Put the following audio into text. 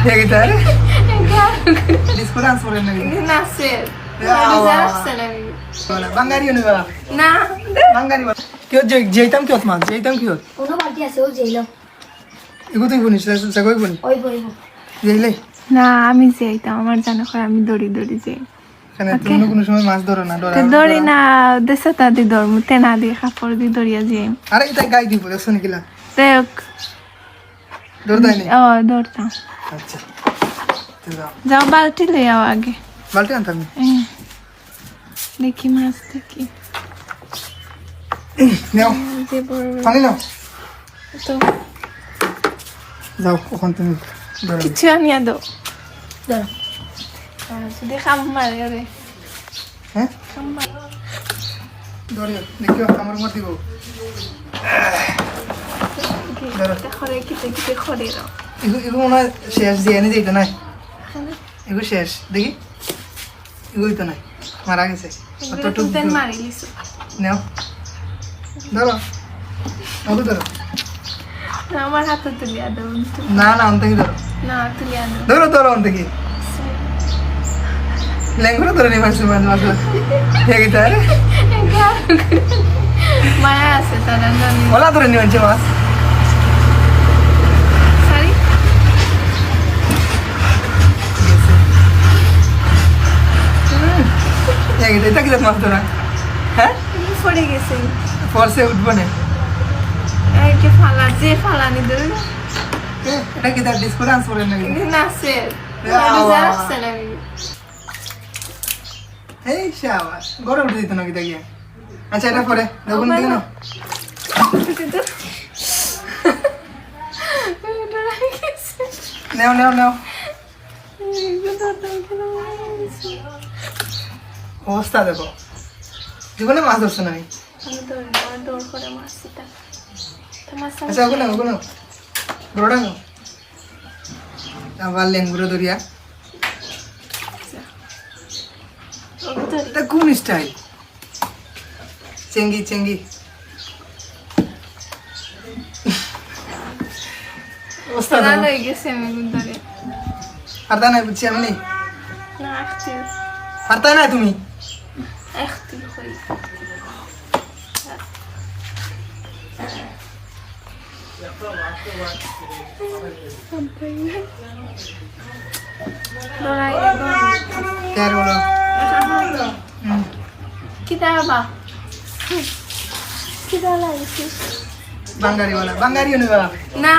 ঠিক আছে disco dance করেন নাকি না স্যার বাঙালি নেবা না বাঙালি কেউ যেতাম কি মা যেতাম কি কোনো বাকি আছে ও জেলো এগো তুই বনিস সাগই বনি ওই বইব যেইলে না আমি যাইতাম আমার জানা হয় আমি দড়ি দড়ি যাই এখানে তুমি কোনো সময় মাছ ধরো না তো দড়ি না দেশে তা দি ধর মুতে না দিয়ে কাপড় দি দড়িয়া যাই আরে এটা গাই দিব দেখছ নাকিলা দেখ ধরতাই নি ও দৌড়তাম আচ্ছা তো যাও যাও বালতি লই আও আগে বালতি আনতাম দেখি মাছ দেখি নাও যে বড় পানি নাও তো যাও ওখান তুমি ধরো কিছু আনিয়া দাও ধরো যদি খাম মারে রে হ্যাঁ খাম মারে ধরিও দেখিও আমার মত দিব খরে কিতে কিতে খরে রাও এগো মনে হয় শেষ দিয়ে এনে যেতে নাই এগো শেষ দেখি এগোই তো নাই মারা গেছে অতটুকু তেন মারি লিসু নাও ধরো ওকে ধরো না আমার হাতে তুলিয়া দাও না না অন থেকে ধরো না তুলিয়া দাও ধরো ধরো অন থেকে লেঙ্গুলো ধরে নিয়ে মাছ মাছ মাছ ঠিক আছে মায়া আছে তারা জানি ওলা ধরে নিয়ে মাছ মাছ সরি এটা কি মাছ ধরা হ্যাঁ পড়ে গেছে ফর্সে উঠবো না এই যে ফালা যে ফালানি ধরে না এটা কি তার ডিসকো ডান্স করেন নাকি না স্যার এই শাবাশ গড়ে উঠে দিত নাকি তাকিয়া আচ্ছা এটা পরে দেখুন দিন না নেও নেও নেও অবস্থা দেখো জীবনে মাছ ধরছে না আচ্ছা ওগুলো ওগুলো বড়টা নাও আবার লেঙ্গুরো দরিয়া এটা কোন স্টাইল চেঙ্গি চেঙ্গি অবস্থা হারতা নাই বুঝছি আমি নেই হারতা নাই তুমি क्या बोलो किताबा किताबा बंगारी वाला बंगारी होने वाला ना